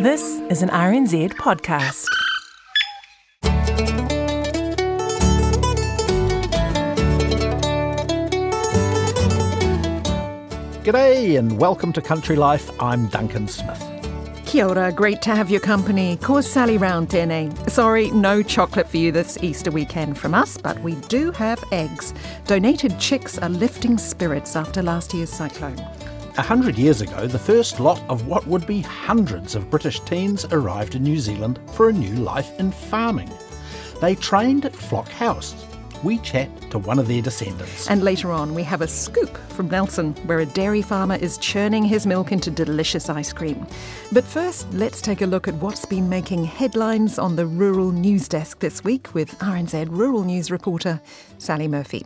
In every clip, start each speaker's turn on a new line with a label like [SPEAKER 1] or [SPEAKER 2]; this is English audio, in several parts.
[SPEAKER 1] This is an RNZ podcast.
[SPEAKER 2] G'day and welcome to Country Life. I'm Duncan Smith.
[SPEAKER 3] Kia ora, great to have your company. Ko Sally round tēnei. Sorry, no chocolate for you this Easter weekend from us, but we do have eggs. Donated chicks are lifting spirits after last year's cyclone.
[SPEAKER 2] 100 years ago, the first lot of what would be hundreds of British teens arrived in New Zealand for a new life in farming. They trained at Flock House. We chat to one of their descendants.
[SPEAKER 3] And later on, we have a scoop from Nelson, where a dairy farmer is churning his milk into delicious ice cream. But first, let's take a look at what's been making headlines on the Rural News Desk this week with RNZ Rural News reporter Sally Murphy.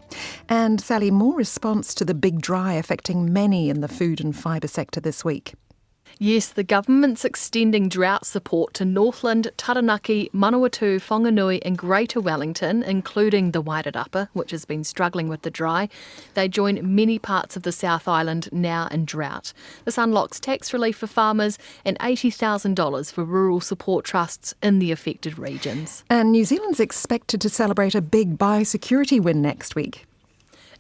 [SPEAKER 3] And Sally, more response to the big dry affecting many in the food and fibre sector this week.
[SPEAKER 4] Yes, the government's extending drought support to Northland, Taranaki, Manawatu, Whanganui and Greater Wellington, including the Wairarapa, which has been struggling with the dry. They join many parts of the South Island now in drought. This unlocks tax relief for farmers and $80,000 for rural support trusts in the affected regions.
[SPEAKER 3] And New Zealand's expected to celebrate a big biosecurity win next week.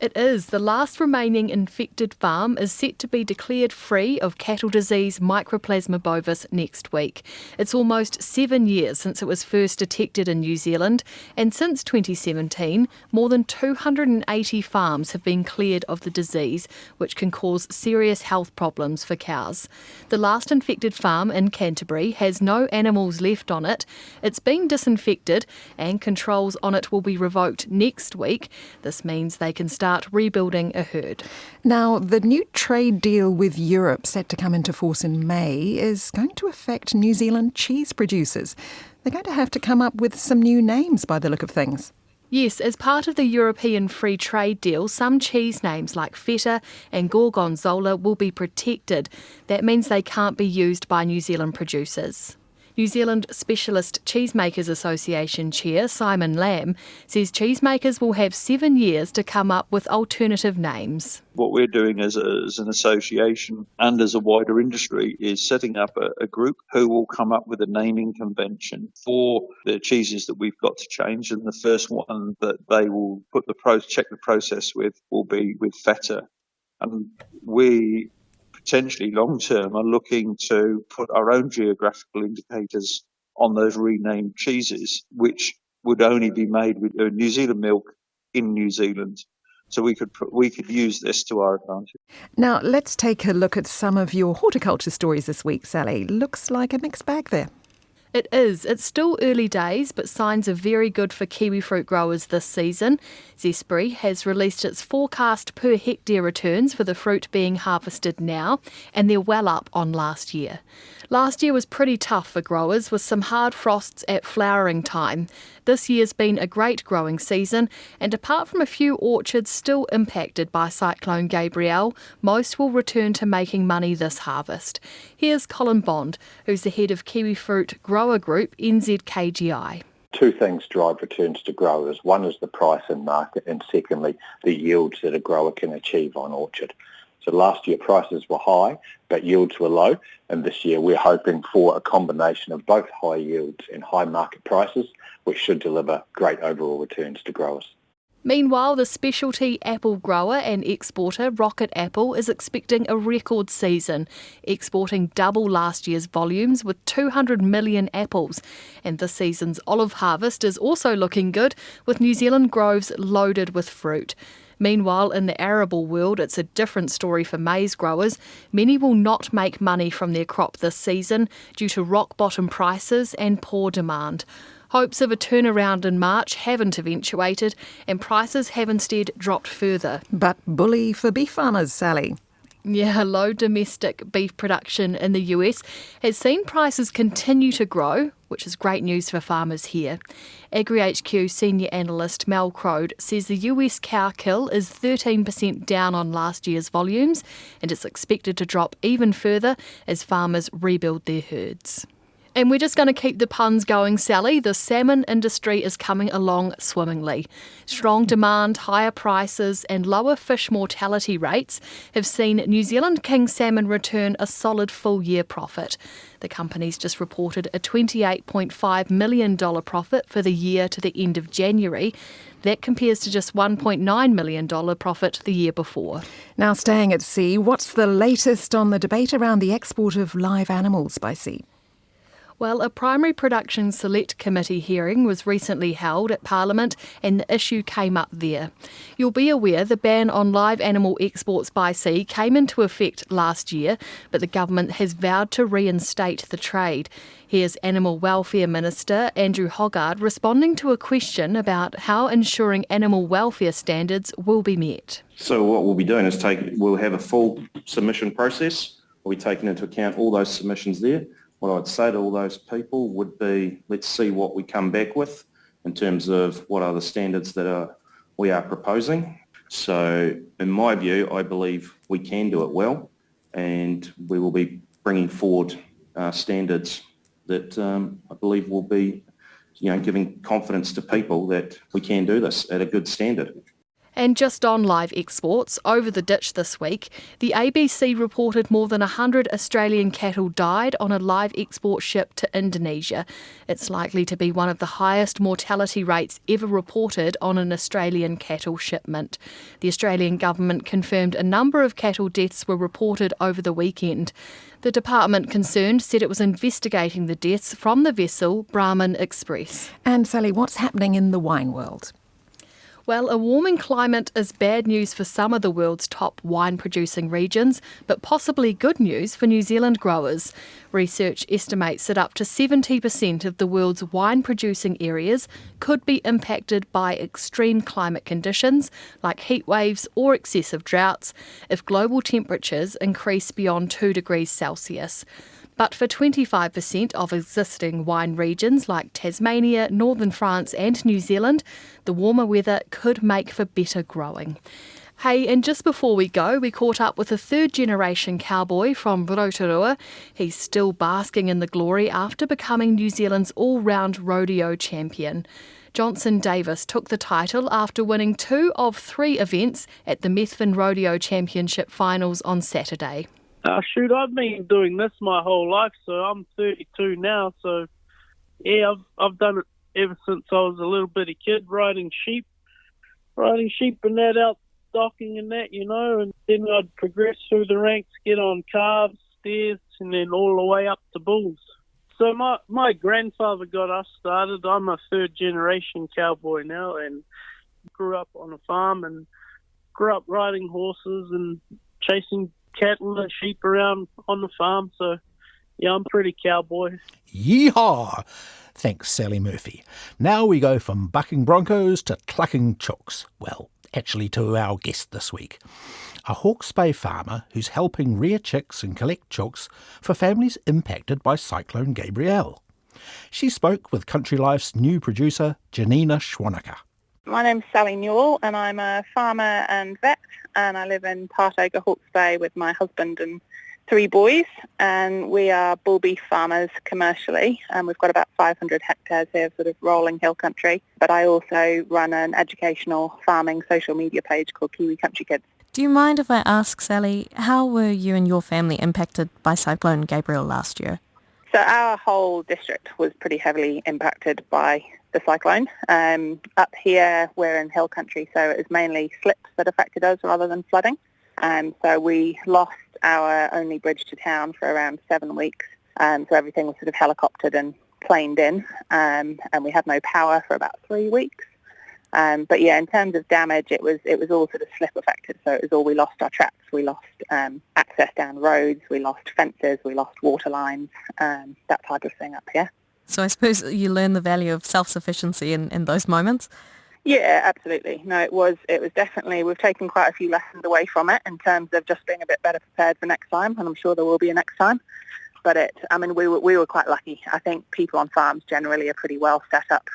[SPEAKER 4] It is. The last remaining infected farm is set to be declared free of cattle disease Mycoplasma bovis next week. It's almost 7 years since it was first detected in New Zealand, and since 2017, more than 280 farms have been cleared of the disease, which can cause serious health problems for cows. The last infected farm in Canterbury has no animals left on it. It's been disinfected, and controls on it will be revoked next week. This means they can start rebuilding a herd.
[SPEAKER 3] Now, the new trade deal with Europe set to come into force in May is going to affect New Zealand cheese producers. They're going to have to come up with some new names by the look of things.
[SPEAKER 4] Yes, as part of the European free trade deal, some cheese names like feta and gorgonzola will be protected. That means they can't be used by New Zealand producers. New Zealand Specialist Cheesemakers Association Chair Simon Lamb says cheesemakers will have 7 years to come up with alternative names.
[SPEAKER 5] What we're doing as an association and as a wider industry is setting up a group who will come up with a naming convention for the cheeses that we've got to change. And the first one that they will check the process with will be with feta. And we potentially long-term are looking to put our own geographical indicators on those renamed cheeses, which would only be made with New Zealand milk in New Zealand. So we could use this to our advantage.
[SPEAKER 3] Now, let's take a look at some of your horticulture stories this week, Sally. Looks like a mixed bag there.
[SPEAKER 4] It is. It's still early days, but signs are very good for kiwi fruit growers this season. Zespri has released its forecast per hectare returns for the fruit being harvested now, and they're well up on last year. Last year was pretty tough for growers, with some hard frosts at flowering time. This year's been a great growing season, and apart from a few orchards still impacted by Cyclone Gabrielle, most will return to making money this harvest. Here's Colin Bond, who's the head of Kiwi Fruit Grower Group, NZKGI.
[SPEAKER 6] Two things drive returns to growers. One is the price in market, and secondly, the yields that a grower can achieve on orchard. So last year prices were high, but yields were low, and this year we're hoping for a combination of both high yields and high market prices, which should deliver great overall returns to growers.
[SPEAKER 4] Meanwhile, the specialty apple grower and exporter Rocket Apple is expecting a record season, exporting double last year's volumes with 200 million apples. And this season's olive harvest is also looking good, with New Zealand groves loaded with fruit. Meanwhile, in the arable world, it's a different story for maize growers. Many will not make money from their crop this season due to rock-bottom prices and poor demand. Hopes of a turnaround in March haven't eventuated, and prices have instead dropped further.
[SPEAKER 3] But bully for beef farmers, Sally.
[SPEAKER 4] Yeah, low domestic beef production in the US has seen prices continue to grow, which is great news for farmers here. AgriHQ senior analyst Mel Crode says the US cow kill is 13% down on last year's volumes, and it's expected to drop even further as farmers rebuild their herds. And we're just going to keep the puns going, Sally. The salmon industry is coming along swimmingly. Strong demand, higher prices and lower fish mortality rates have seen New Zealand king salmon return a solid full-year profit. The company's just reported a $28.5 million profit for the year to the end of January. That compares to just $1.9 million profit the year before.
[SPEAKER 3] Now, staying at sea, what's the latest on the debate around the export of live animals by sea?
[SPEAKER 4] Well, a primary production select committee hearing was recently held at Parliament and the issue came up there. You'll be aware the ban on live animal exports by sea came into effect last year, but the government has vowed to reinstate the trade. Here's Animal Welfare Minister Andrew Hoggard responding to a question about how ensuring animal welfare standards will be met.
[SPEAKER 7] So what we'll be doing is we'll have a full submission process. We'll be taking into account all those submissions there. What I'd say to all those people would be, let's see what we come back with in terms of what are the standards that we are proposing. So in my view, I believe we can do it well, and we will be bringing forward standards that I believe will be, giving confidence to people that we can do this at a good standard.
[SPEAKER 4] And just on live exports, over the ditch this week, the ABC reported more than 100 Australian cattle died on a live export ship to Indonesia. It's likely to be one of the highest mortality rates ever reported on an Australian cattle shipment. The Australian government confirmed a number of cattle deaths were reported over the weekend. The department concerned said it was investigating the deaths from the vessel Brahman Express.
[SPEAKER 3] And Sally, what's happening in the wine world?
[SPEAKER 4] Well, a warming climate is bad news for some of the world's top wine-producing regions, but possibly good news for New Zealand growers. Research estimates that up to 70% of the world's wine-producing areas could be impacted by extreme climate conditions, like heat waves or excessive droughts, if global temperatures increase beyond 2 degrees Celsius. But for 25% of existing wine regions like Tasmania, northern France and New Zealand, the warmer weather could make for better growing. Hey, and just before we go, we caught up with a third-generation cowboy from Rotorua. He's still basking in the glory after becoming New Zealand's all-round rodeo champion. Johnson Davis took the title after winning 2 of 3 events at the Methven Rodeo Championship finals on Saturday.
[SPEAKER 8] I've been doing this my whole life, so I'm 32 now, so yeah, I've done it ever since I was a little bitty kid, riding sheep and that out, stocking and that, and then I'd progress through the ranks, get on calves, steers, and then all the way up to bulls. So my grandfather got us started. I'm a third-generation cowboy now and grew up on a farm and grew up riding horses and chasing cattle and sheep around on the farm, so yeah, I'm pretty cowboy.
[SPEAKER 2] Yeehaw! Thanks, Sally Murphy. Now we go from bucking broncos to clucking chooks. Well, actually to our guest this week, a Hawke's Bay farmer who's helping rear chicks and collect chooks for families impacted by Cyclone Gabrielle. She spoke with Country Life's new producer, Janina Schwannecker.
[SPEAKER 9] My name's Sally Newell and I'm a farmer and vet, and I live in Tartaga, Hawke's Bay with my husband and 3 boys, and we are bull beef farmers commercially, and we've got about 500 hectares here, sort of rolling hill country, but I also run an educational farming social media page called Kiwi Country Kids.
[SPEAKER 10] Do you mind if I ask, Sally, how were you and your family impacted by Cyclone Gabrielle last year?
[SPEAKER 9] So our whole district was pretty heavily impacted by the cyclone. Up here we're in hill country, so it was mainly slips that affected us rather than flooding. So we lost our only bridge to town for around 7 weeks. So everything was sort of helicoptered and planed in, and we had no power for about 3 weeks. But yeah, in terms of damage, it was all sort of slip affected. So it was all, we lost our tracks, we lost access down roads, we lost fences, we lost water lines, that type of thing up here.
[SPEAKER 10] So I suppose you learn the value of self-sufficiency in those moments?
[SPEAKER 9] Yeah, absolutely. No, it was definitely, we've taken quite a few lessons away from it in terms of just being a bit better prepared for next time, and I'm sure there will be a next time. But we were quite lucky. I think people on farms generally are pretty well set up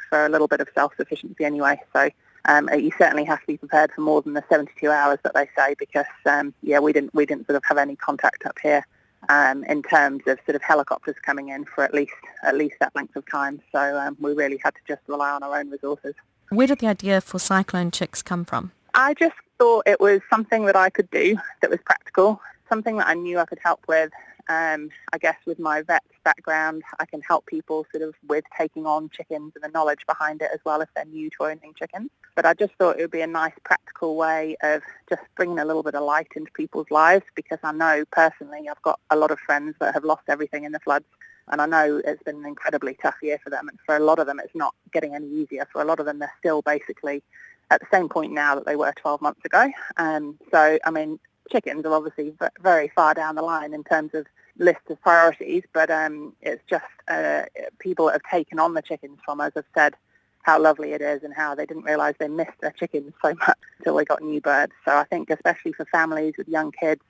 [SPEAKER 9] for a little bit of self-sufficiency anyway. So you certainly have to be prepared for more than the 72 hours that they say, because we didn't sort of have any contact up here in terms of sort of helicopters coming in for at least that length of time. So we really had to just rely on our own resources.
[SPEAKER 10] Where did the idea for Cyclone chicks come from?
[SPEAKER 9] I just thought it was something that I could do that was practical, something that I knew I could help with. I guess with my vet's background, I can help people sort of with taking on chickens and the knowledge behind it as well if they're new to owning chickens. But I just thought it would be a nice practical way of just bringing a little bit of light into people's lives, because I know personally I've got a lot of friends that have lost everything in the floods, and I know it's been an incredibly tough year for them, and for a lot of them it's not getting any easier. For a lot of them they're still basically at the same point now that they were 12 months ago. So, I mean, chickens are obviously very far down the line in terms of list of priorities, but it's just people that have taken on the chickens from us have said how lovely it is and how they didn't realise they missed their chickens so much until they got new birds. So I think especially for families with young kids,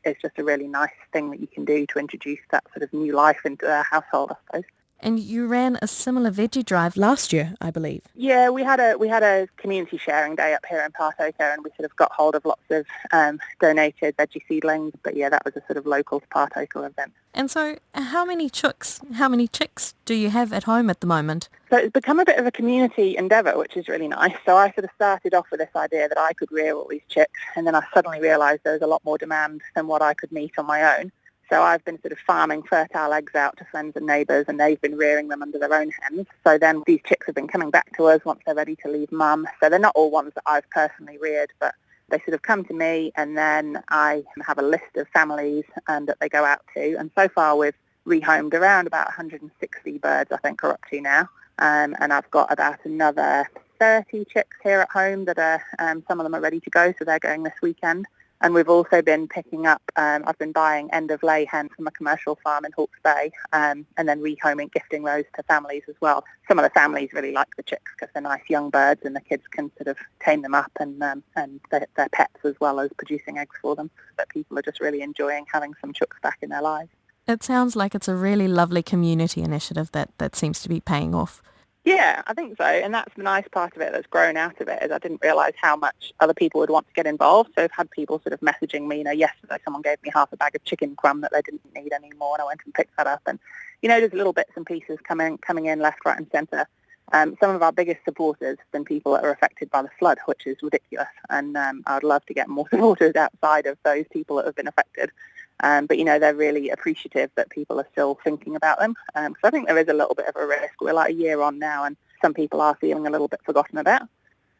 [SPEAKER 9] it's just a really nice thing that you can do to introduce that sort of new life into their household, I suppose.
[SPEAKER 10] And you ran a similar veggie drive last year, I believe.
[SPEAKER 9] Yeah, we had a community sharing day up here in Partoka, and we sort of got hold of lots of donated veggie seedlings. But yeah, that was a sort of local to Partoka event.
[SPEAKER 10] And so how many chicks do you have at home at the moment?
[SPEAKER 9] So it's become a bit of a community endeavour, which is really nice. So I sort of started off with this idea that I could rear all these chicks, and then I suddenly realised there was a lot more demand than what I could meet on my own. So I've been sort of farming fertile eggs out to friends and neighbours, and they've been rearing them under their own hens. So then these chicks have been coming back to us once they're ready to leave mum. So they're not all ones that I've personally reared, but they sort of come to me, and then I have a list of families that they go out to. And so far we've rehomed around about 160 birds, I think, are up to now. And I've got about another 30 chicks here at home that are, some of them are ready to go, so they're going this weekend. And we've also been picking up, I've been buying end-of-lay hens from a commercial farm in Hawke's Bay, and then rehoming, gifting those to families as well. Some of the families really like the chicks because they're nice young birds, and the kids can sort of tame them up, and they're pets as well as producing eggs for them. But people are just really enjoying having some chooks back in their lives.
[SPEAKER 10] It sounds like it's a really lovely community initiative that seems to be paying off.
[SPEAKER 9] Yeah, I think so. And that's the nice part of it that's grown out of it, is I didn't realise how much other people would want to get involved. So I've had people sort of messaging me, yesterday someone gave me half a bag of chicken crumb that they didn't need anymore, and I went and picked that up. And, there's little bits and pieces coming in left, right and centre. Some of our biggest supporters have been people that are affected by the flood, which is ridiculous. And I'd love to get more supporters outside of those people that have been affected. But they're really appreciative that people are still thinking about them. So I think there is a little bit of a risk. We're like a year on now, and some people are feeling a little bit forgotten about.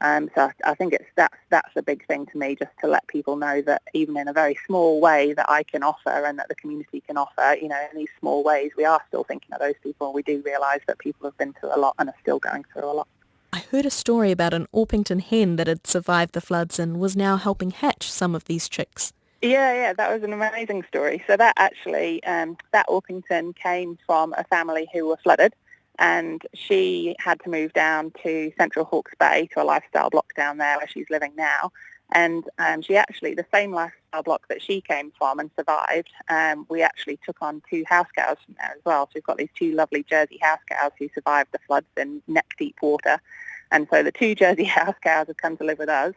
[SPEAKER 9] So I think that's a big thing to me, just to let people know that even in a very small way that I can offer and that the community can offer, in these small ways, we are still thinking of those people. We do realise that people have been through a lot and are still going through a lot.
[SPEAKER 10] I heard a story about an Orpington hen that had survived the floods and was now helping hatch some of these chicks.
[SPEAKER 9] Yeah, that was an amazing story. So that actually, that Orpington came from a family who were flooded, and she had to move down to central Hawke's Bay to a lifestyle block down there where she's living now. And she actually, the same lifestyle block that she came from and survived, we actually took on 2 house cows from there as well. So we've got these 2 lovely Jersey house cows who survived the floods in neck-deep water. And so the 2 Jersey house cows have come to live with us.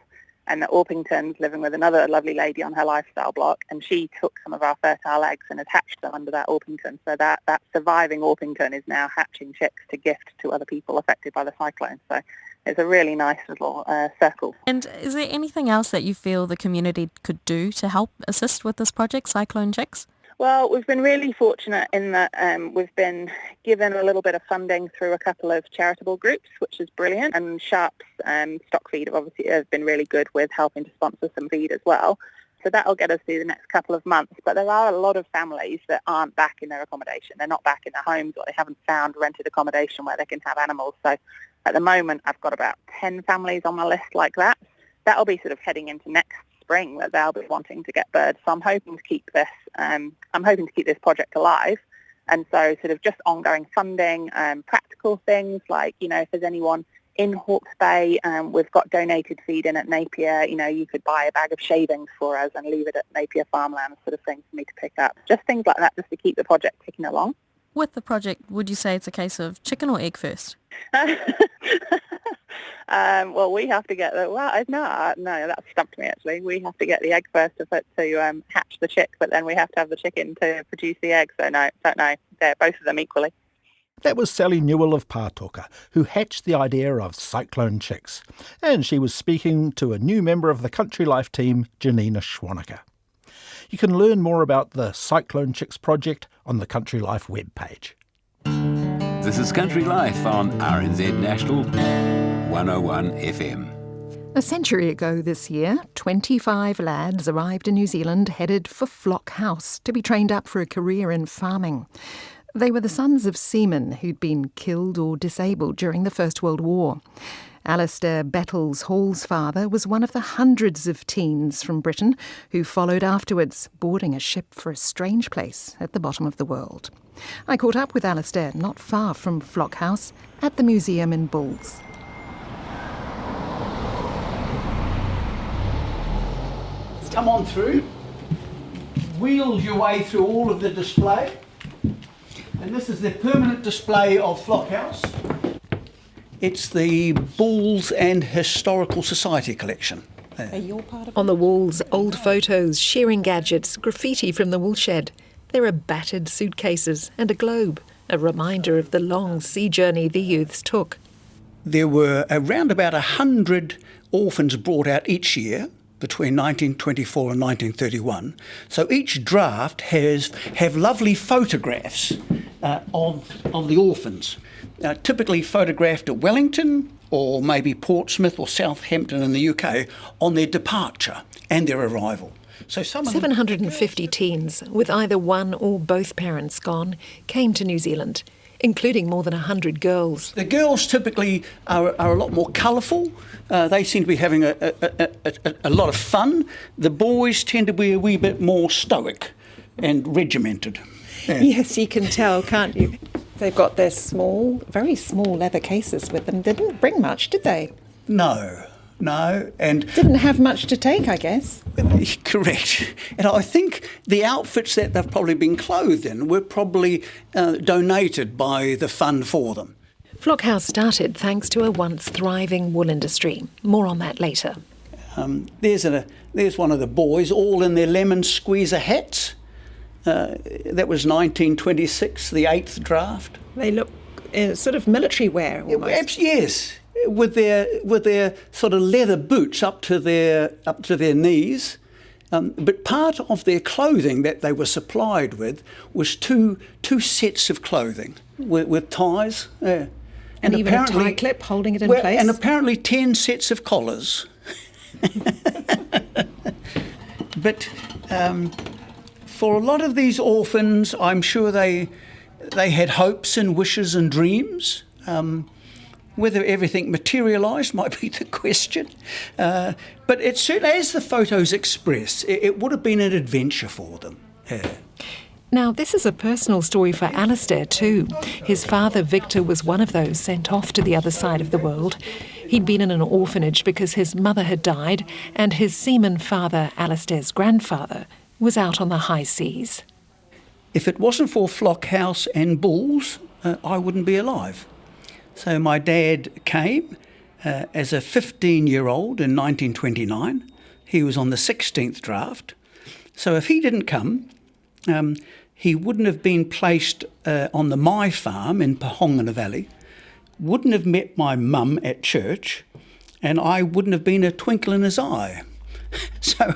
[SPEAKER 9] And the Orpington's living with another lovely lady on her lifestyle block, and she took some of our fertile eggs and has hatched them under that Orpington. So that surviving Orpington is now hatching chicks to gift to other people affected by the cyclone. So it's a really nice little circle.
[SPEAKER 10] And is there anything else that you feel the community could do to help assist with this project, Cyclone Chicks?
[SPEAKER 9] Well, we've been really fortunate in that we've been given a little bit of funding through a couple of charitable groups, which is brilliant. And Sharp's stock feed obviously has been really good with helping to sponsor some feed as well. So that'll get us through the next couple of months. But there are a lot of families that aren't back in their accommodation. They're not back in their homes, or they haven't found rented accommodation where they can have animals. So at the moment, I've got about 10 families on my list like that. That'll be sort of heading into next spring that they'll be wanting to get birds. So I'm hoping to keep this project alive. And so sort of just ongoing funding, practical things like, if there's anyone in Hawke's Bay, we've got donated feed in at Napier. You could buy a bag of shavings for us and leave it at Napier farmland, sort of thing for me to pick up. Just things like that, just to keep the project ticking along.
[SPEAKER 10] With the project, would you say it's a case of chicken or egg first?
[SPEAKER 9] Well, we have to get the, no, that stumped me actually. We have to get the egg first to hatch the chick, but then we have to have the chicken to produce the egg. So no, don't know. They're both of them equally.
[SPEAKER 2] That was Sally Newell of Pātoka, who hatched the idea of Cyclone chicks. And she was speaking to a new member of the Country Life team, Janina Schwannecker. You can learn more about the Cyclone Chicks project on the Country Life webpage.
[SPEAKER 11] This is Country Life on RNZ National 101 FM.
[SPEAKER 3] A century ago this year, 25 lads arrived in New Zealand headed for Flock House to be trained up for a career in farming. They were the sons of seamen who'd been killed or disabled during the First World War. Alistair Battles Hall's father was one of the hundreds of teens from Britain who followed afterwards, boarding a ship for a strange place at the bottom of the world. I caught up with Alistair not far from Flock House at the museum in Bulls.
[SPEAKER 12] Come on through, wheel your way through all of the display, and this is the permanent display of Flock House. It's the Bulls and Historical Society collection.
[SPEAKER 3] On the walls, old photos, shearing gadgets, graffiti from the woolshed. There are battered suitcases and a globe, a reminder of the long sea journey the youths took.
[SPEAKER 12] There were around about 100 orphans brought out each year between 1924 and 1931. So each draft have lovely photographs of the orphans. Typically photographed at Wellington or maybe Portsmouth or Southampton in the UK on their departure and their arrival. So
[SPEAKER 3] 750 teens, with either one or both parents gone, came to New Zealand, including more than 100 girls.
[SPEAKER 12] The girls typically are a lot more colourful. They seem to be having a lot of fun. The boys tend to be a wee bit more stoic and regimented. Yeah.
[SPEAKER 3] Yes, you can tell, can't you? They've got their small, very small leather cases with them. They didn't bring much, did they?
[SPEAKER 12] No, and...
[SPEAKER 3] Didn't have much to take, I guess.
[SPEAKER 12] Correct. And I think the outfits that they've probably been clothed in were probably donated by the fund for them.
[SPEAKER 3] Flock House started thanks to a once thriving wool industry. More on that later.
[SPEAKER 12] There's one of the boys, all in their lemon squeezer hats. That was 1926, the 8th draft.
[SPEAKER 3] They look sort of military wear almost.
[SPEAKER 12] Yes, with their sort of leather boots up to their knees. But part of their clothing that they were supplied with was two sets of clothing with ties.
[SPEAKER 3] And even a tie clip holding it in place.
[SPEAKER 12] And apparently 10 sets of collars. But for a lot of these orphans, I'm sure they had hopes and wishes and dreams. Whether everything materialised might be the question. But it certainly, as the photos express, it would have been an adventure for them.
[SPEAKER 3] Now, this is a personal story for Alistair too. His father, Victor, was one of those sent off to the other side of the world. He'd been in an orphanage because his mother had died, and his seaman father, Alistair's grandfather, was out on the high seas.
[SPEAKER 12] If it wasn't for Flock House and Bulls, I wouldn't be alive. So my dad came as a 15-year-old in 1929. He was on the 16th draft. So if he didn't come, he wouldn't have been placed on the My Farm in Pahongana Valley, wouldn't have met my mum at church, and I wouldn't have been a twinkle in his eye. So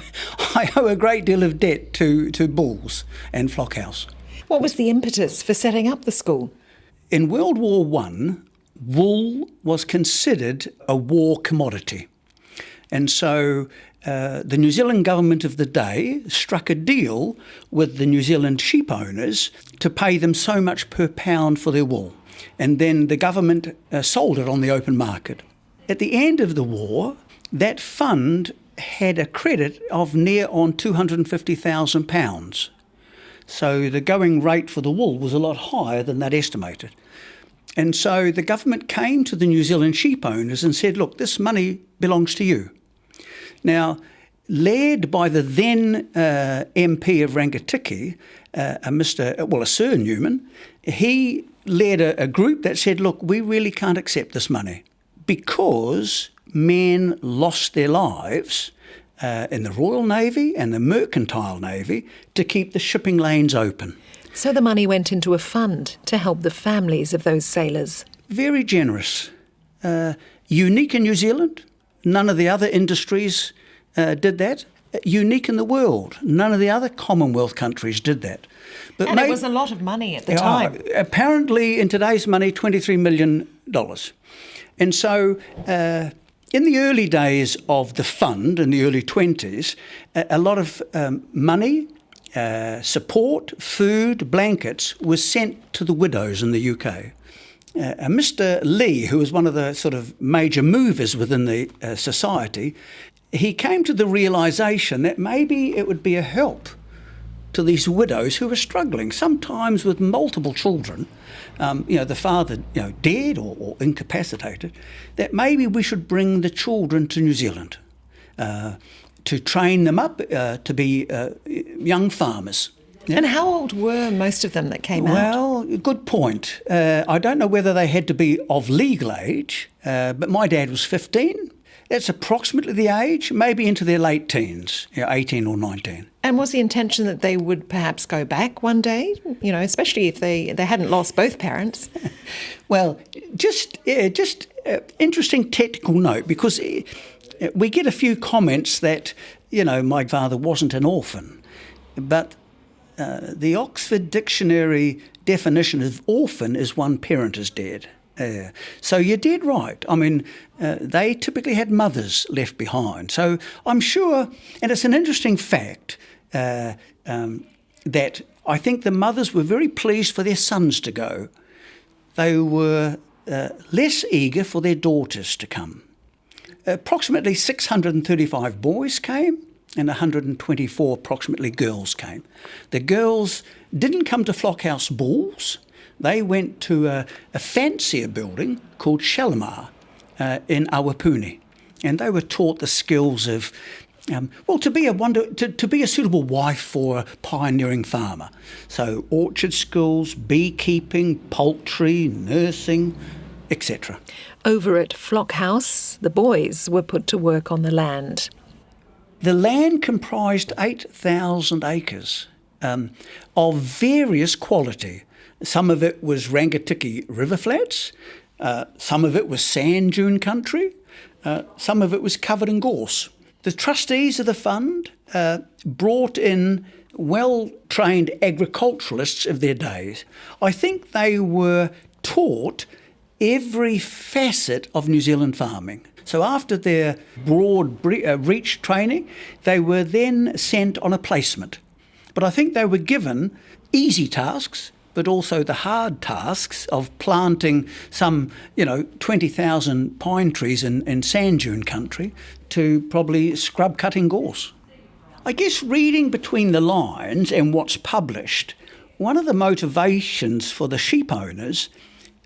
[SPEAKER 12] I owe a great deal of debt to Bulls and Flock House.
[SPEAKER 3] What was the impetus for setting up the school?
[SPEAKER 12] In World War I, wool was considered a war commodity. And so the New Zealand government of the day struck a deal with the New Zealand sheep owners to pay them so much per pound for their wool. And then the government sold it on the open market. At the end of the war, that fund had a credit of near on £250,000. So the going rate for the wool was a lot higher than that estimated. And so the government came to the New Zealand sheep owners and said, look, this money belongs to you. Now, led by the then MP of Rangitikei, a Sir Newman, he led a group that said, look, we really can't accept this money. because men lost their lives in the Royal Navy and the Mercantile Navy to keep the shipping lanes open.
[SPEAKER 3] So the money went into a fund to help the families of those sailors.
[SPEAKER 12] Very generous. Unique in New Zealand. None of the other industries did that. Unique in the world. None of the other Commonwealth countries did that. But
[SPEAKER 3] And it was a lot of money at the time.
[SPEAKER 12] Apparently, in today's money, $23 million. And so in the early days of the fund, in the early 20s, a lot of money, support, food, blankets was sent to the widows in the UK. Mr. Lee, who was one of the sort of major movers within the society, he came to the realisation that maybe it would be a help to these widows who were struggling, sometimes with multiple children, the father dead or incapacitated, that maybe we should bring the children to New Zealand to train them up to be young farmers. Yeah.
[SPEAKER 3] And how old were most of them that came out?
[SPEAKER 12] Well, good point. I don't know whether they had to be of legal age, but my dad was 15. That's approximately the age, maybe into their late teens, 18 or 19.
[SPEAKER 3] And was the intention that they would perhaps go back one day, especially if they hadn't lost both parents?
[SPEAKER 12] Well, just interesting technical note, because we get a few comments that, my father wasn't an orphan, but the Oxford Dictionary definition of orphan is one parent is dead. So you're dead right. I mean, they typically had mothers left behind. So I'm sure, and it's an interesting fact, that I think the mothers were very pleased for their sons to go. They were less eager for their daughters to come. Approximately 635 boys came and 124 approximately girls came. The girls didn't come to Flockhouse balls. They went to a fancier building called Shalimar in Awapuni, and they were taught the skills of, to be a suitable wife for a pioneering farmer. So orchard skills, beekeeping, poultry, nursing, etc.
[SPEAKER 3] Over at Flockhouse, the boys were put to work on the land.
[SPEAKER 12] The land comprised 8,000 acres of various quality. Some of it was Rangatiki river flats, some of it was sand dune country, some of it was covered in gorse. The trustees of the fund brought in well-trained agriculturalists of their days. I think they were taught every facet of New Zealand farming. So after their broad reach training, they were then sent on a placement. But I think they were given easy tasks, but also the hard tasks of planting some, 20,000 pine trees in sand dune country to probably scrub cutting gorse. I guess reading between the lines and what's published, one of the motivations for the sheep owners,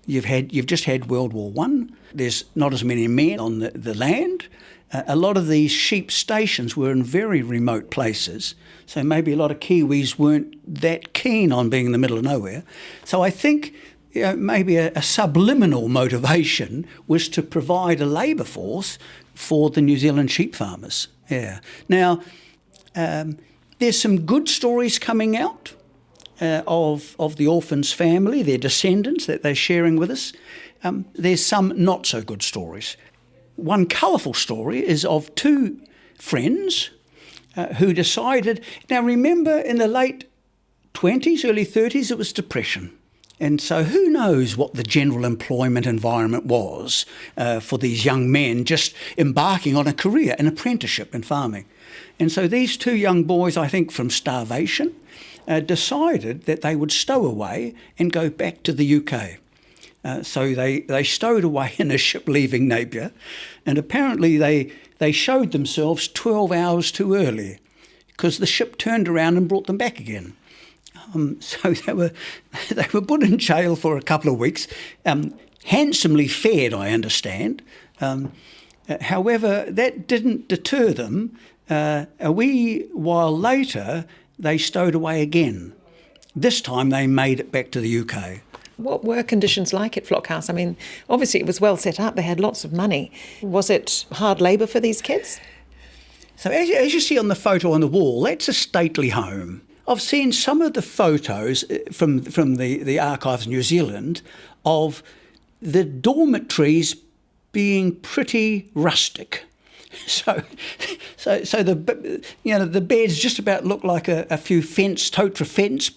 [SPEAKER 12] you've just had World War I. There's not as many men on the land. A lot of these sheep stations were in very remote places, so maybe a lot of Kiwis weren't that keen on being in the middle of nowhere. So I think maybe a subliminal motivation was to provide a labour force for the New Zealand sheep farmers. Yeah. Now, there's some good stories coming out of the orphans' family, their descendants that they're sharing with us. There's some not so good stories. One colourful story is of two friends who decided, now remember in the late 20s, early 30s, it was depression. And so who knows what the general employment environment was for these young men just embarking on a career, an apprenticeship in farming. And so these two young boys, I think from starvation, decided that they would stow away and go back to the UK. So they stowed away in a ship leaving Napier, and apparently they showed themselves 12 hours too early because the ship turned around and brought them back again. So they were put in jail for a couple of weeks, handsomely fed, I understand. However, that didn't deter them. A wee while later, they stowed away again. This time they made it back to the UK.
[SPEAKER 3] What were conditions like at Flock House? I mean, obviously it was well set up. They had lots of money. Was it hard labour for these kids?
[SPEAKER 12] So as you see on the photo on the wall, that's a stately home. I've seen some of the photos from the archives in New Zealand of the dormitories being pretty rustic. So the beds just about look like a few totra fence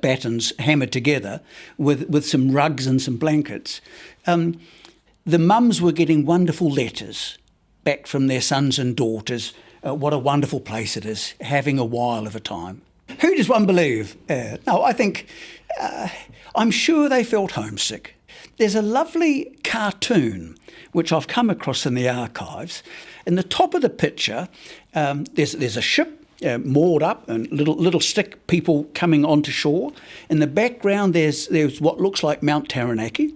[SPEAKER 12] battens hammered together with some rugs and some blankets. The mums were getting wonderful letters back from their sons and daughters. What a wonderful place it is, having a while of a time. Who does one believe? No, I think, I'm sure they felt homesick. There's a lovely cartoon which I've come across in the archives. In the top of the picture, there's a ship moored up and little stick people coming onto shore. In the background, there's what looks like Mount Taranaki.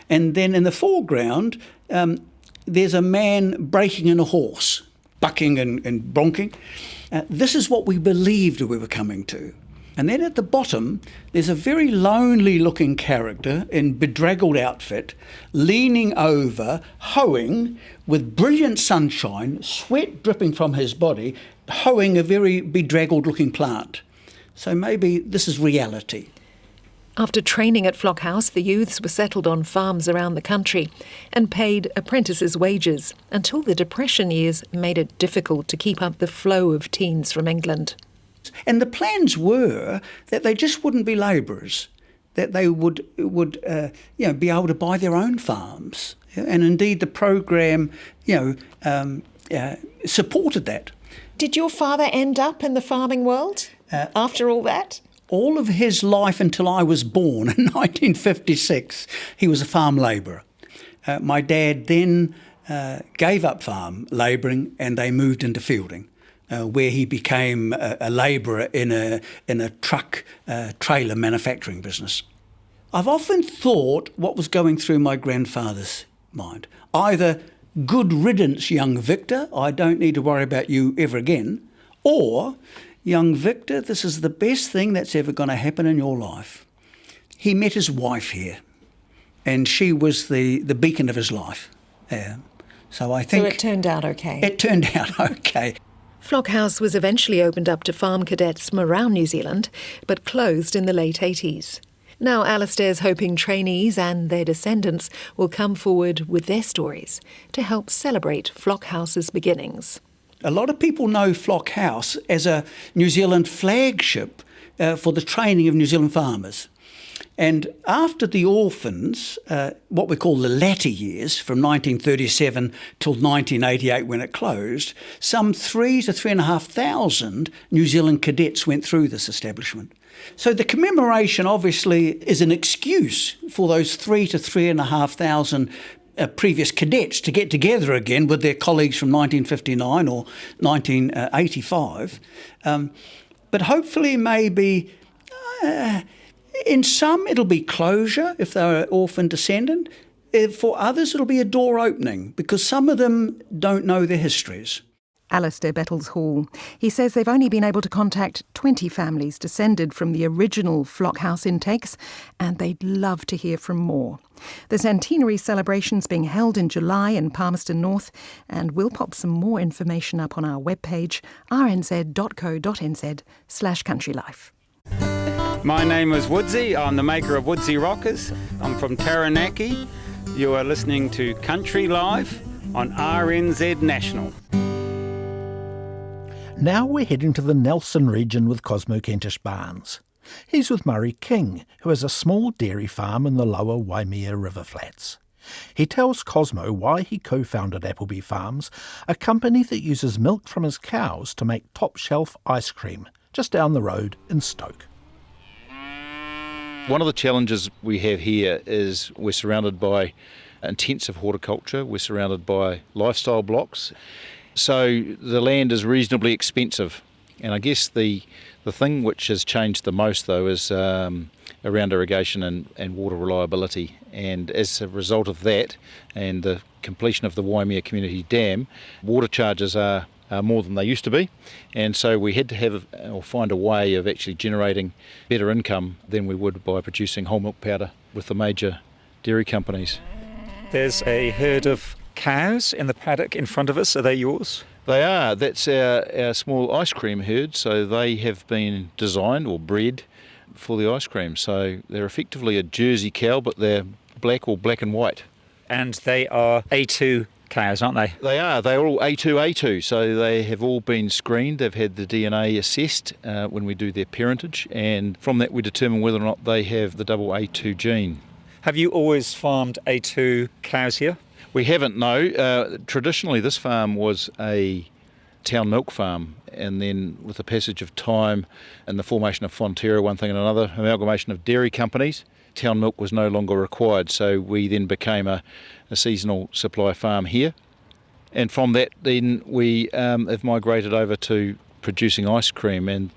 [SPEAKER 12] And then in the foreground, there's a man breaking in a horse, bucking and bronking. This is what we believed we were coming to. And then at the bottom, there's a very lonely-looking character in bedraggled outfit, leaning over, hoeing, with brilliant sunshine, sweat dripping from his body, hoeing a very bedraggled-looking plant. So maybe this is reality.
[SPEAKER 3] After training at Flock House, the youths were settled on farms around the country and paid apprentices' wages until the Depression years made it difficult to keep up the flow of teens from England.
[SPEAKER 12] And the plans were that they just wouldn't be labourers, that they would be able to buy their own farms. And indeed the programme, supported that.
[SPEAKER 3] Did your father end up in the farming world after all that?
[SPEAKER 12] All of his life until I was born in 1956, he was a farm labourer. My dad then gave up farm labouring and they moved into fielding, where he became a labourer in a truck trailer manufacturing business. I've often thought what was going through my grandfather's mind. Either good riddance, young Victor, I don't need to worry about you ever again, or young Victor, this is the best thing that's ever going to happen in your life. He met his wife here, and she was the beacon of his life. So I think...
[SPEAKER 3] So it turned out okay?
[SPEAKER 12] It turned out okay.
[SPEAKER 3] Flock House was eventually opened up to farm cadets from around New Zealand, but closed in the late 80s. Now Alistair's hoping trainees and their descendants will come forward with their stories to help celebrate Flock House's beginnings.
[SPEAKER 12] A lot of people know Flock House as a New Zealand flagship for the training of New Zealand farmers. And after the orphans, what we call the latter years, from 1937 till 1988 when it closed, some 3,000 to 3,500 New Zealand cadets went through this establishment. So the commemoration obviously is an excuse for those 3,000 to 3,500 previous cadets to get together again with their colleagues from 1959 or 1985. But hopefully maybe in some it'll be closure if they're an orphan descendant. For others it'll be a door opening because some of them don't know their histories.
[SPEAKER 3] Alistair Bettles Hall. He says they've only been able to contact 20 families descended from the original Flock House intakes, and they'd love to hear from more. The centenary celebration's being held in July in Palmerston North, and we'll pop some more information up on our webpage, rnz.co.nz/countrylife.
[SPEAKER 13] My name is Woodsy. I'm the maker of Woodsy Rockers. I'm from Taranaki. You are listening to Country Life on RNZ National.
[SPEAKER 2] Now we're heading to the Nelson region with Cosmo Kentish Barnes. He's with Murray King, who has a small dairy farm in the lower Waimea River Flats. He tells Cosmo why he co-founded Appleby Farms, a company that uses milk from his cows to make top-shelf ice cream, just down the road in Stoke.
[SPEAKER 14] One of the challenges we have here is we're surrounded by intensive horticulture, we're surrounded by lifestyle blocks. So the land is reasonably expensive, and I guess the thing which has changed the most though is around irrigation and water reliability, and as a result of that and the completion of the Waimea Community Dam, water charges are more than they used to be, and so we had to have or find a way of actually generating better income than we would by producing whole milk powder with the major dairy companies.
[SPEAKER 15] There's a herd of cows in the paddock in front of us. Are they yours?
[SPEAKER 14] They are. That's our small ice cream herd, so they have been designed or bred for the ice cream. So they're effectively a Jersey cow, but they're black or black and white.
[SPEAKER 15] And they are A2 cows, aren't they?
[SPEAKER 14] They are. They're all A2, so they have all been screened. They've had the DNA assessed when we do their parentage, and from that we determine whether or not they have the double A2 gene.
[SPEAKER 15] Have you always farmed A2 cows here?
[SPEAKER 14] We haven't, no. Traditionally this farm was a town milk farm, and then with the passage of time and the formation of Fonterra, one thing and another, amalgamation of dairy companies, town milk was no longer required, so we then became a seasonal supply farm here. And from that then we have migrated over to producing ice cream, and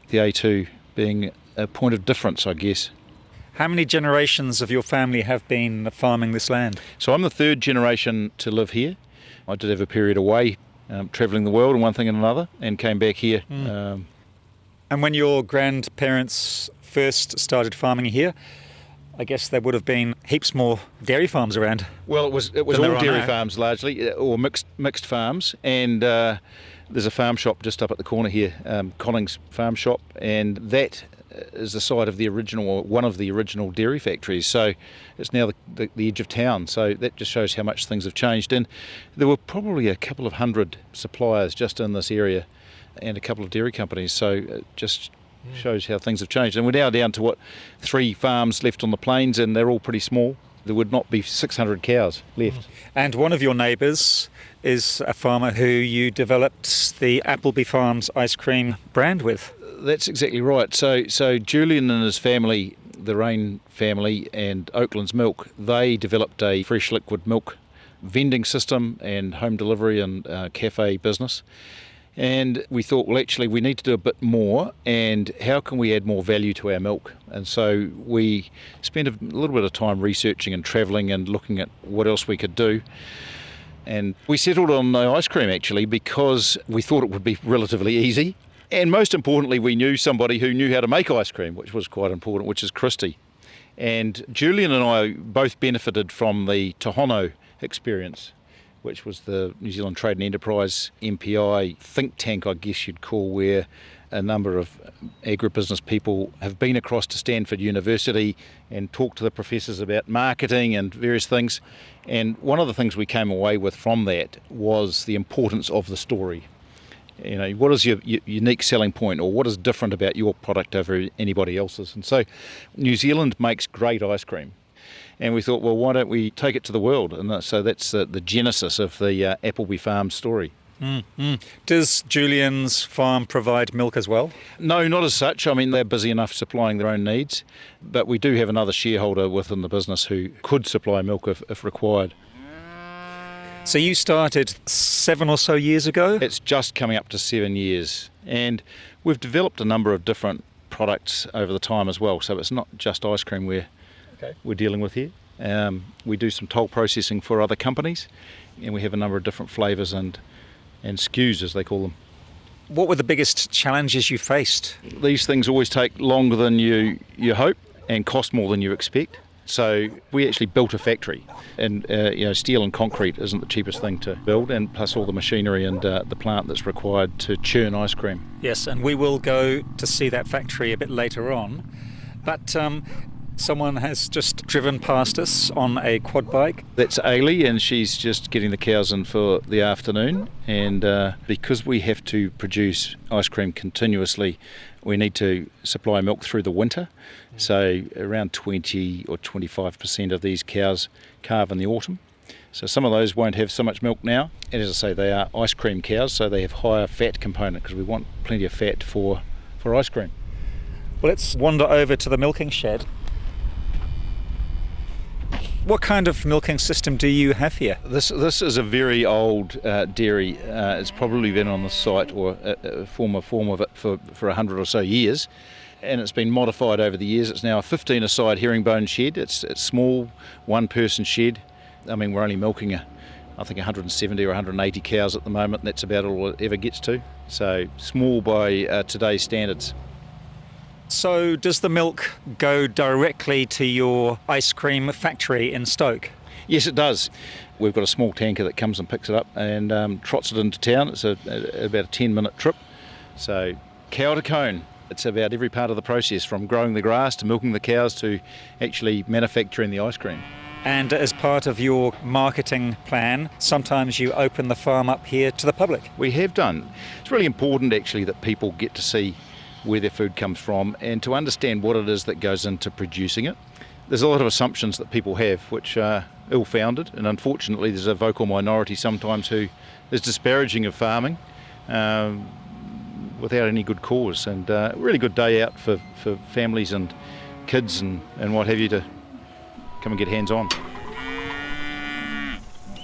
[SPEAKER 14] the A2 being a point of difference, I guess.
[SPEAKER 15] How many generations of your family have been farming this land?
[SPEAKER 14] So I'm the third generation to live here. I did have a period away, travelling the world and one thing and another, and came back here.
[SPEAKER 15] And when your grandparents first started farming here, I guess there would have been heaps more dairy farms around.
[SPEAKER 14] Well, it was all dairy farms largely, or mixed farms, and there's a farm shop just up at the corner here, Collings Farm Shop, and that is the site of the original, or one of the original dairy factories. So it's now the edge of town. So that just shows how much things have changed. And there were probably a couple of hundred suppliers just in this area, and a couple of dairy companies. So it just shows how things have changed. And we're now down to 3 farms left on the plains, and they're all pretty small. There would not be 600 cows left.
[SPEAKER 15] And one of your neighbours is a farmer who you developed the Appleby Farms ice cream brand with.
[SPEAKER 14] That's exactly right. So Julian and his family, the Rain family and Oakland's Milk, they developed a fresh liquid milk vending system and home delivery and cafe business. And we thought, well, actually, we need to do a bit more, and how can we add more value to our milk? And so we spent a little bit of time researching and travelling and looking at what else we could do. And we settled on the ice cream, actually, because we thought it would be relatively easy. And most importantly, we knew somebody who knew how to make ice cream, which was quite important, which is Christy. And Julian and I both benefited from the Tohono experience, which was the New Zealand Trade and Enterprise MPI think tank, I guess you'd call, where a number of agribusiness people have been across to Stanford University and talked to the professors about marketing and various things. And one of the things we came away with from that was the importance of the story. You know, what is your unique selling point, or what is different about your product over anybody else's? And so New Zealand makes great ice cream. And we thought, well, why don't we take it to the world? And so that's the genesis of the Appleby Farm story.
[SPEAKER 15] Does Julian's farm provide milk as well?
[SPEAKER 14] No, not as such. I mean, they're busy enough supplying their own needs. But we do have another shareholder within the business who could supply milk if required.
[SPEAKER 15] So you started 7 or so years ago?
[SPEAKER 14] It's just coming up to 7 years. And we've developed a number of different products over the time as well. So it's not just ice cream we're dealing with here. We do some toll processing for other companies, and we have a number of different flavours and SKUs, as they call them.
[SPEAKER 15] What were the biggest challenges you faced?
[SPEAKER 14] These things always take longer than you hope and cost more than you expect. So we actually built a factory, and steel and concrete isn't the cheapest thing to build, and plus all the machinery and the plant that's required to churn ice cream.
[SPEAKER 15] Yes, and we will go to see that factory a bit later on. But someone has just driven past us on a quad bike.
[SPEAKER 14] That's Ailey, and she's just getting the cows in for the afternoon. And because we have to produce ice cream continuously, we need to supply milk through the winter. So around 20 or 25% of these cows calve in the autumn. So some of those won't have so much milk now. And as I say, they are ice cream cows, so they have higher fat component because we want plenty of fat for ice cream.
[SPEAKER 15] Well, let's wander over to the milking shed. What kind of milking system do you have here?
[SPEAKER 14] This is a very old dairy. It's probably been on the site, or a former form of it, for 100 or so years. And it's been modified over the years. It's now a 15-a-side herringbone shed. It's a small, one-person shed. I mean, we're only milking I think 170 or 180 cows at the moment, and that's about all it ever gets to. So small by today's standards.
[SPEAKER 15] So does the milk go directly to your ice cream factory in Stoke?
[SPEAKER 14] Yes, it does. We've got a small tanker that comes and picks it up and trots it into town. It's about a 10-minute trip. So cow to cone. It's about every part of the process, from growing the grass to milking the cows to actually manufacturing the ice cream.
[SPEAKER 15] And as part of your marketing plan, sometimes you open the farm up here to the public.
[SPEAKER 14] We have done. It's really important actually that people get to see where their food comes from and to understand what it is that goes into producing it. There's a lot of assumptions that people have which are ill-founded, and unfortunately there's a vocal minority sometimes who is disparaging of farming without any good cause. And a really good day out for families and kids and what have you to come and get hands-on.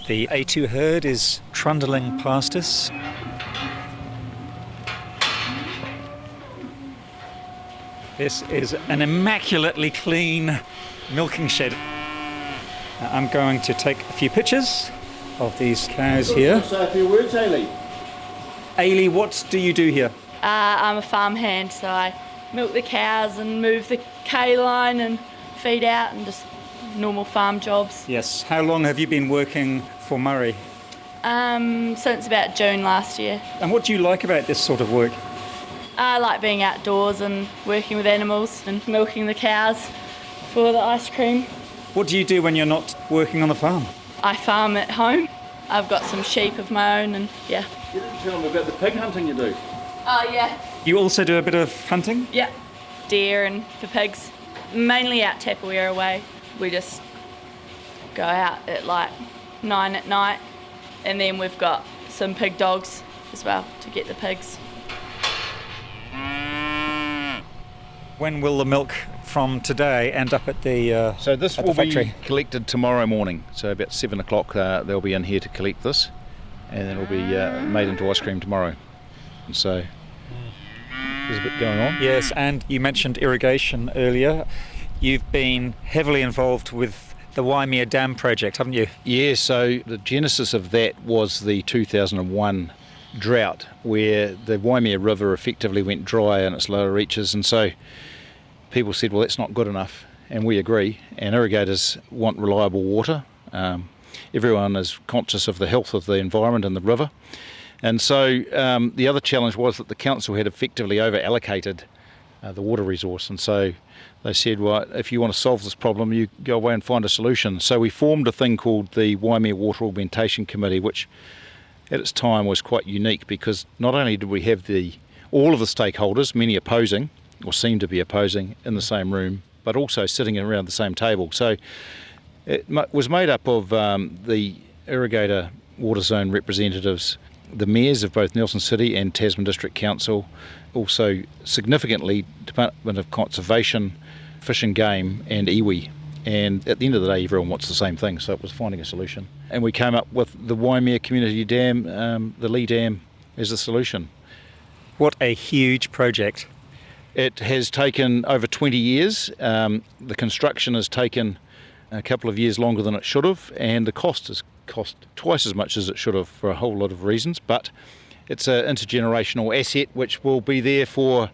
[SPEAKER 15] The A2 herd is trundling past us. This is an immaculately clean milking shed. I'm going to take a few pictures of these cows here.
[SPEAKER 14] Say a few words, Ailey.
[SPEAKER 15] Ailey, what do you do here?
[SPEAKER 16] I'm a farmhand, so I milk the cows and move the K-line and feed out and just normal farm jobs.
[SPEAKER 15] Yes. How long have you been working for Murray?
[SPEAKER 16] Since about June last year.
[SPEAKER 15] And what do you like about this sort of work?
[SPEAKER 16] I like being outdoors and working with animals and milking the cows for the ice cream.
[SPEAKER 15] What do you do when you're not working on the farm?
[SPEAKER 16] I farm at home. I've got some sheep of my own and yeah.
[SPEAKER 14] You didn't tell them about the pig hunting you do.
[SPEAKER 16] Oh yeah.
[SPEAKER 15] You also do a bit of hunting?
[SPEAKER 16] Yeah. Deer and for pigs. Mainly out Tapawera way. We just go out at like 9 at night, and then we've got some pig dogs as well to get the pigs.
[SPEAKER 15] When will the milk from today end up at the
[SPEAKER 14] So this
[SPEAKER 15] at
[SPEAKER 14] will
[SPEAKER 15] the factory?
[SPEAKER 14] be collected tomorrow morning. So about 7 o'clock they'll be in here to collect this, and then it'll be made into ice cream tomorrow. And so there's a bit going on.
[SPEAKER 15] Yes, and you mentioned irrigation earlier. You've been heavily involved with the Waimea Dam project, haven't you?
[SPEAKER 14] Yeah, so the genesis of that was the 2001 drought, where the Waimea River effectively went dry in its lower reaches, and so people said, well, that's not good enough, and we agree, and irrigators want reliable water. Everyone is conscious of the health of the environment and the river, and so the other challenge was that the council had effectively over-allocated the water resource, and so they said, well, if you want to solve this problem, you go away and find a solution. So we formed a thing called the Waimea Water Augmentation Committee, which at its time was quite unique, because not only did we have all of the stakeholders, many opposing, or seemed to be opposing, in the same room, but also sitting around the same table. So it was made up of the irrigator water zone representatives, the mayors of both Nelson City and Tasman District Council, also significantly Department of Conservation, Fish and Game and iwi. And at the end of the day, everyone wants the same thing, so it was finding a solution. And we came up with the Waimea Community Dam, the Lee Dam, as the solution.
[SPEAKER 15] What a huge project.
[SPEAKER 14] It has taken over 20 years. The construction has taken a couple of years longer than it should have, and the cost has cost twice as much as it should have for a whole lot of reasons. But it's an intergenerational asset which will be there for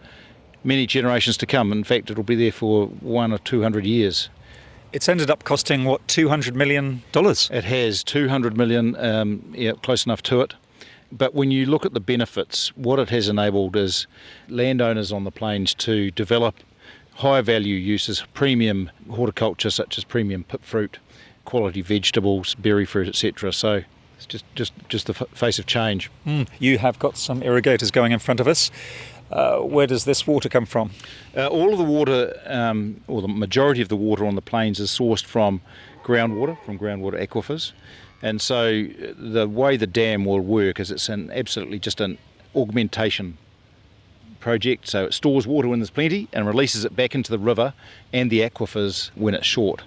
[SPEAKER 14] many generations to come. In fact, it'll be there for 100 or 200 years.
[SPEAKER 15] It's ended up costing, what, $200 million?
[SPEAKER 14] It has, $200 million, close enough to it. But when you look at the benefits, what it has enabled is landowners on the plains to develop higher value uses, premium horticulture such as premium pip fruit, quality vegetables, berry fruit, etc. So it's just the face of change.
[SPEAKER 15] You have got some irrigators going in front of us. Where does this water come from?
[SPEAKER 14] All of the water, or the majority of the water on the plains, is sourced from groundwater aquifers. And so the way the dam will work is it's absolutely just an augmentation project. So it stores water when there's plenty and releases it back into the river and the aquifers when it's short.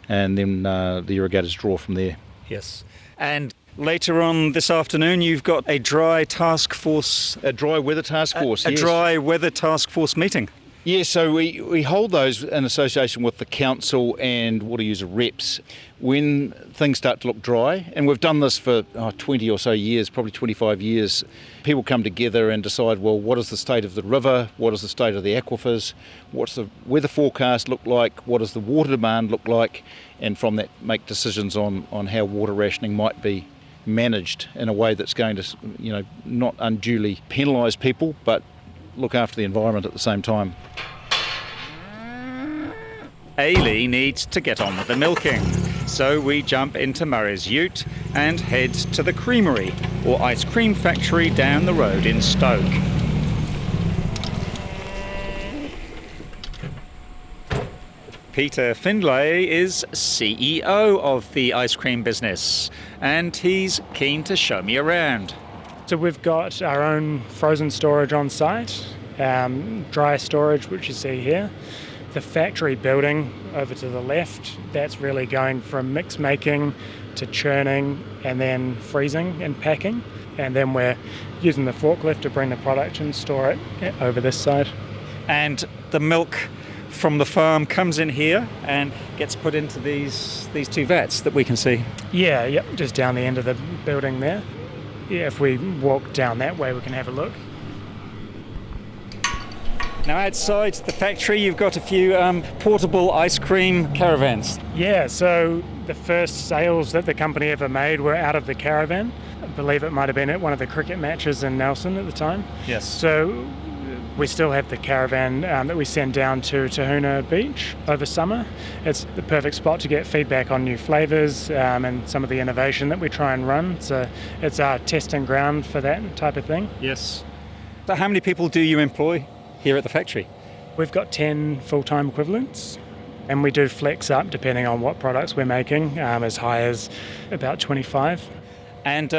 [SPEAKER 14] And then the irrigators draw from there.
[SPEAKER 15] Yes. And later on this afternoon, you've got a dry weather task force.
[SPEAKER 14] A dry weather task force, yes.
[SPEAKER 15] A dry weather task force meeting.
[SPEAKER 14] Yeah, so we hold those in association with the council and water user reps when things start to look dry. And we've done this for 20 or so years, probably 25 years. People come together and decide, well, what is the state of the river? What is the state of the aquifers? What's the weather forecast look like? What does the water demand look like? And from that, make decisions on how water rationing might be managed in a way that's going to, not unduly penalise people, but look after the environment at the same time.
[SPEAKER 15] Ailey needs to get on with the milking, so we jump into Murray's ute and head to the creamery, or ice cream factory down the road in Stoke. Peter Findlay is CEO of the ice cream business, and he's keen to show me around.
[SPEAKER 17] So we've got our own frozen storage on site, dry storage, which you see here. The factory building over to the left, that's really going from mix making to churning and then freezing and packing. And then we're using the forklift to bring the product and store it over this side.
[SPEAKER 15] And the milk from the farm comes in here and gets put into these two vats that we can see.
[SPEAKER 17] Yeah, just down the end of the building there. Yeah, if we walk down that way, we can have a look.
[SPEAKER 15] Now outside the factory, you've got a few portable ice cream caravans.
[SPEAKER 17] Yeah, so the first sales that the company ever made were out of the caravan. I believe it might have been at one of the cricket matches in Nelson at the time.
[SPEAKER 15] Yes.
[SPEAKER 17] So we still have the caravan that we send down to Tahuna Beach over summer. It's the perfect spot to get feedback on new flavours and some of the innovation that we try and run. So it's our testing ground for that type of thing.
[SPEAKER 15] Yes. So how many people do you employ here at the factory?
[SPEAKER 17] We've got 10 full-time equivalents, and we do flex up depending on what products we're making, as high as about 25.
[SPEAKER 15] And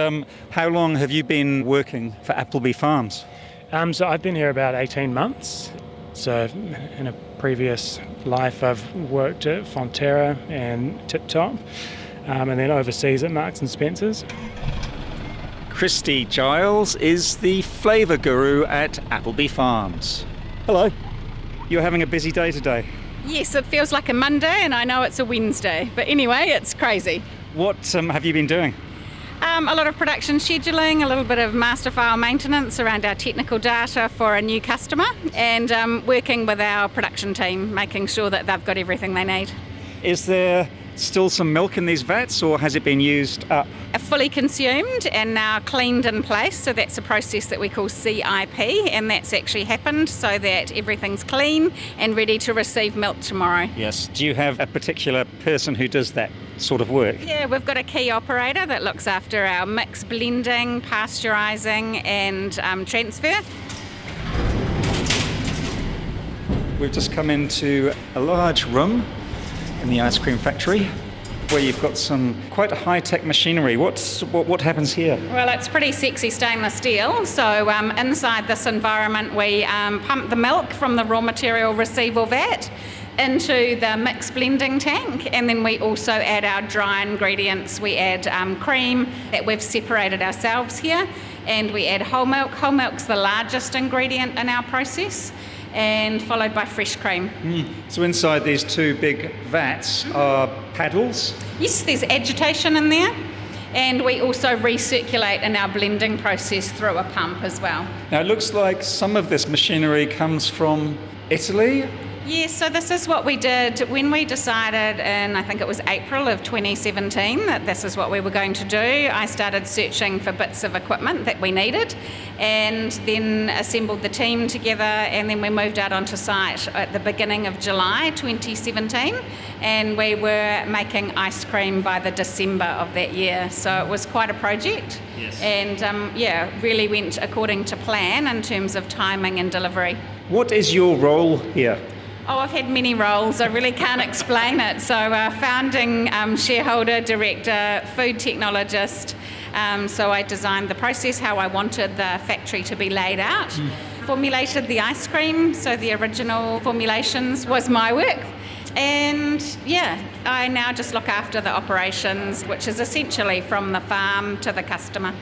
[SPEAKER 15] how long have you been working for Appleby Farms?
[SPEAKER 17] So I've been here about 18 months. So in a previous life I've worked at Fonterra and Tip Top, and then overseas at Marks and Spencer's.
[SPEAKER 15] Christy Giles is the flavour guru at Appleby Farms. Hello. You're having a busy day today.
[SPEAKER 18] Yes, it feels like a Monday and I know it's a Wednesday, but anyway, it's crazy.
[SPEAKER 15] What have you been doing?
[SPEAKER 18] A lot of production scheduling, a little bit of master file maintenance around our technical data for a new customer, and working with our production team, making sure that they've got everything they need.
[SPEAKER 15] Is there still some milk in these vats, or has it been used up?
[SPEAKER 18] Fully consumed and now cleaned in place, so that's a process that we call CIP, and that's actually happened so that everything's clean and ready to receive milk tomorrow.
[SPEAKER 15] Yes. Do you have a particular person who does that sort of work?
[SPEAKER 18] Yeah, we've got a key operator that looks after our mix blending, pasteurising and transfer.
[SPEAKER 15] We've just come into a large room in the ice cream factory where you've got some quite high-tech machinery. What happens here?
[SPEAKER 18] Well, it's pretty sexy stainless steel. So inside this environment we pump the milk from the raw material receival vat into the mix blending tank, and then we also add our dry ingredients. We add cream that we've separated ourselves here, and we add whole milk. Whole milk's the largest ingredient in our process, and followed by fresh cream.
[SPEAKER 15] So inside these two big vats are paddles?
[SPEAKER 18] Yes, there's agitation in there, and we also recirculate in our blending process through a pump as well.
[SPEAKER 15] Now it looks like some of this machinery comes from Italy.
[SPEAKER 18] Yes, so this is what we did when we decided in, I think it was April of 2017, that this is what we were going to do. I started searching for bits of equipment that we needed, and then assembled the team together, and then we moved out onto site at the beginning of July 2017, and we were making ice cream by the December of that year. So it was quite a project.
[SPEAKER 15] Yes.
[SPEAKER 18] And really went according to plan in terms of timing and delivery.
[SPEAKER 15] What is your role here?
[SPEAKER 18] Oh, I've had many roles. I really can't explain it. So founding shareholder, director, food technologist. So I designed the process, how I wanted the factory to be laid out. Formulated the ice cream, so the original formulations was my work. And I now just look after the operations, which is essentially from the farm to the customer.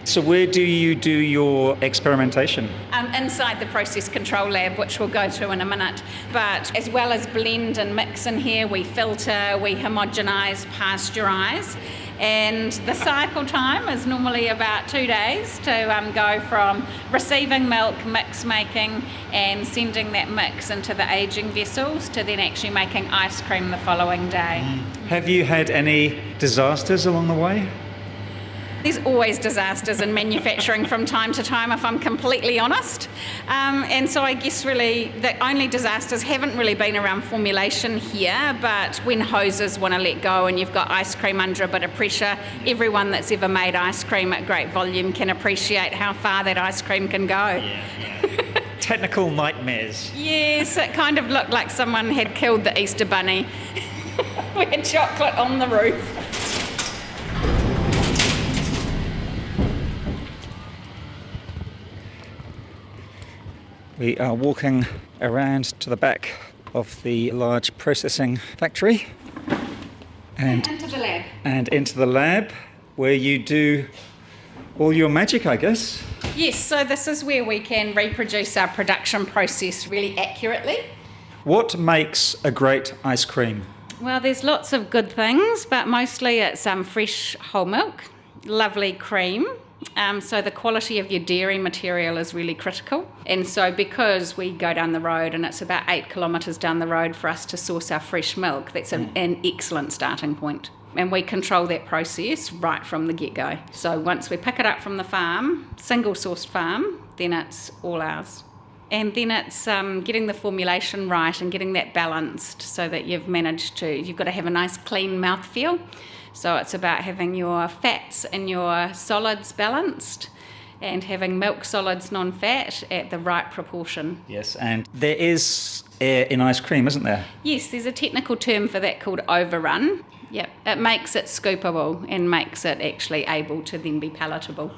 [SPEAKER 15] So where do you do your experimentation?
[SPEAKER 18] Inside the process control lab, which we'll go to in a minute. But as well as blend and mix in here, we filter, we homogenise, pasteurise. And the cycle time is normally about 2 days to go from receiving milk, mix making, and sending that mix into the aging vessels to then actually making ice cream the following day.
[SPEAKER 15] Have you had any disasters along the way?
[SPEAKER 18] There's always disasters in manufacturing from time to time, if I'm completely honest. And so I guess really the only disasters haven't really been around formulation here, but when hoses want to let go and you've got ice cream under a bit of pressure, everyone that's ever made ice cream at great volume can appreciate how far that ice cream can go.
[SPEAKER 15] Technical nightmares.
[SPEAKER 18] Yes, it kind of looked like someone had killed the Easter Bunny. We had chocolate on the roof.
[SPEAKER 15] We are walking around to the back of the large processing factory and
[SPEAKER 18] into the lab.
[SPEAKER 15] And into the lab where you do all your magic, I guess.
[SPEAKER 18] Yes, so this is where we can reproduce our production process really accurately.
[SPEAKER 15] What makes a great ice cream?
[SPEAKER 18] Well, there's lots of good things, but mostly it's fresh whole milk, lovely cream. So the quality of your dairy material is really critical. And so because we go down the road and it's about 8 kilometres down the road for us to source our fresh milk, that's an excellent starting point. And we control that process right from the get-go. So once we pick it up from the farm, single-sourced farm, then it's all ours. And then it's getting the formulation right and getting that balanced so that you've got to have a nice clean mouthfeel. So it's about having your fats and your solids balanced and having milk solids non-fat at the right proportion.
[SPEAKER 15] Yes, and there is air in ice cream, isn't there?
[SPEAKER 18] Yes, there's a technical term for that called overrun. Yep, it makes it scoopable and makes it actually able to then be palatable.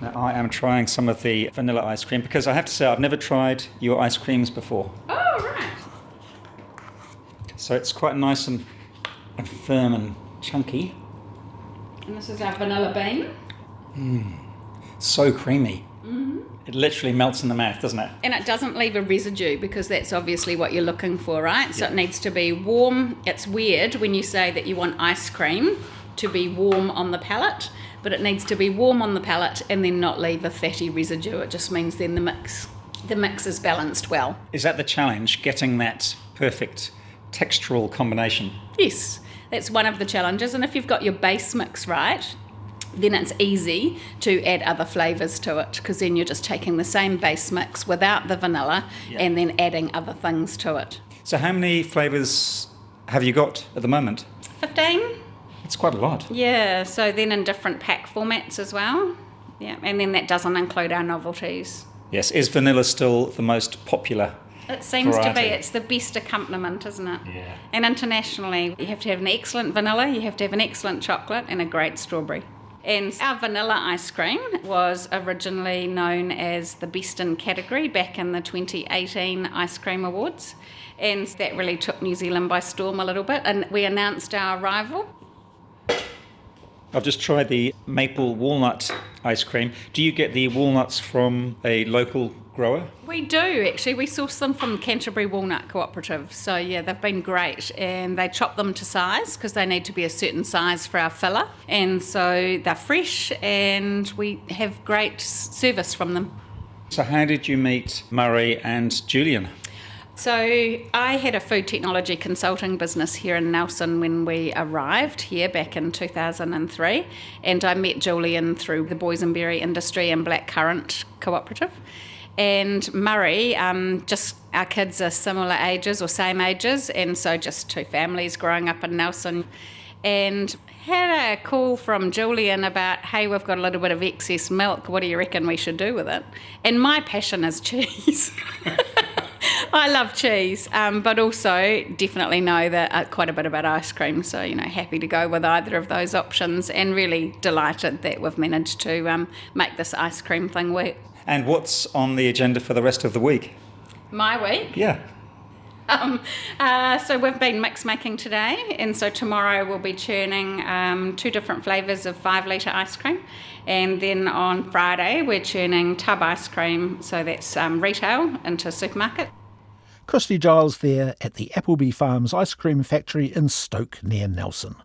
[SPEAKER 15] Now, I am trying some of the vanilla ice cream because I have to say I've never tried your ice creams before.
[SPEAKER 18] Oh, right.
[SPEAKER 15] So it's quite nice and firm and chunky.
[SPEAKER 18] And this is our vanilla bean.
[SPEAKER 15] So creamy.
[SPEAKER 18] Mm-hmm.
[SPEAKER 15] It literally melts in the mouth, doesn't it?
[SPEAKER 18] And it doesn't leave a residue because that's obviously what you're looking for, right? So it needs to be warm. It's weird when you say that you want ice cream to be warm on the palate, but it needs to be warm on the palate and then not leave a fatty residue. It just means then the mix is balanced well.
[SPEAKER 15] Is that the challenge, getting that perfect textural combination?
[SPEAKER 18] Yes, that's one of the challenges. And if you've got your base mix right, then it's easy to add other flavours to it because then you're just taking the same base mix without the vanilla and then adding other things to it.
[SPEAKER 15] So how many flavours have you got at the moment?
[SPEAKER 18] 15.
[SPEAKER 15] It's quite a lot.
[SPEAKER 18] Yeah, so then in different pack formats as well. Yeah, and then that doesn't include our novelties.
[SPEAKER 15] Yes, is vanilla still the most popular?
[SPEAKER 18] It seems
[SPEAKER 15] variety?
[SPEAKER 18] To be. It's the best accompaniment, isn't it?
[SPEAKER 15] Yeah.
[SPEAKER 18] And internationally, you have to have an excellent vanilla, you have to have an excellent chocolate and a great strawberry. And our vanilla ice cream was originally known as the best in category back in the 2018 Ice Cream Awards. And that really took New Zealand by storm a little bit. And we announced our arrival.
[SPEAKER 15] I've just tried the maple walnut ice cream. Do you get the walnuts from a local grower?
[SPEAKER 18] We do, actually. We source them from Canterbury Walnut Cooperative. So, yeah, they've been great. And they chop them to size because they need to be a certain size for our filler. And so they're fresh and we have great service from them.
[SPEAKER 15] So how did you meet Murray and Julian?
[SPEAKER 18] So I had a food technology consulting business here in Nelson when we arrived here back in 2003, and I met Julian through the boysenberry industry and blackcurrant cooperative. And Murray, just our kids are similar ages or same ages, and so just two families growing up in Nelson. And had a call from Julian about, hey, we've got a little bit of excess milk, what do you reckon we should do with it? And my passion is cheese. I love cheese, but also definitely know that quite a bit about ice cream. So, happy to go with either of those options and really delighted that we've managed to make this ice cream thing work.
[SPEAKER 15] And what's on the agenda for the rest of the week?
[SPEAKER 18] My week?
[SPEAKER 15] Yeah.
[SPEAKER 18] So we've been mix making today, and so tomorrow we'll be churning 2 different flavours of 5-litre ice cream, and then on Friday we're churning tub ice cream, so that's retail into supermarket.
[SPEAKER 2] Christy Giles there at the Appleby Farms ice cream factory in Stoke near Nelson.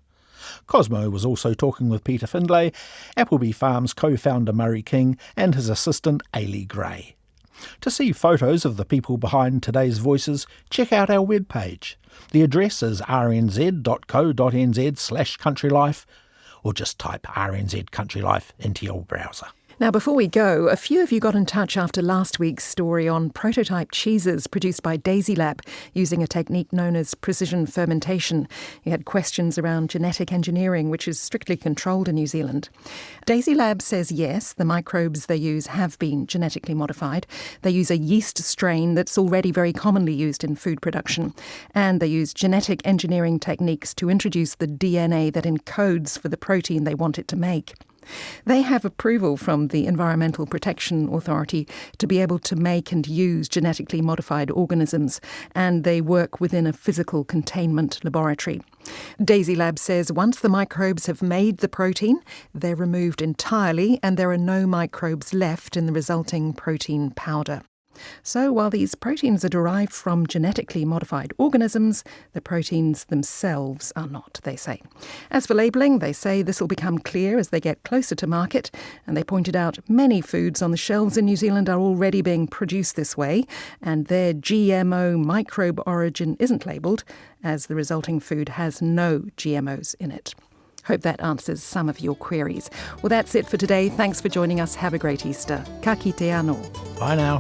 [SPEAKER 2] Cosmo was also talking with Peter Findlay, Appleby Farms co-founder Murray King and his assistant Ailey Gray. To see photos of the people behind today's voices, check out our webpage. The address is rnz.co.nz/countrylife, or just type RNZ Country Life into your browser.
[SPEAKER 3] Now, before we go, a few of you got in touch after last week's story on prototype cheeses produced by Daisy Lab using a technique known as precision fermentation. You had questions around genetic engineering, which is strictly controlled in New Zealand. Daisy Lab says yes, the microbes they use have been genetically modified. They use a yeast strain that's already very commonly used in food production. And they use genetic engineering techniques to introduce the DNA that encodes for the protein they want it to make. They have approval from the Environmental Protection Authority to be able to make and use genetically modified organisms, and they work within a physical containment laboratory. Daisy Lab says once the microbes have made the protein, they're removed entirely and there are no microbes left in the resulting protein powder. So while these proteins are derived from genetically modified organisms, the proteins themselves are not, they say. As for labelling, they say this will become clear as they get closer to market, and they pointed out many foods on the shelves in New Zealand are already being produced this way, and their GMO microbe origin isn't labelled, as the resulting food has no GMOs in it. Hope that answers some of your queries. Well, that's it for today. Thanks for joining us. Have a great Easter. Ka kite anō.
[SPEAKER 2] Bye now.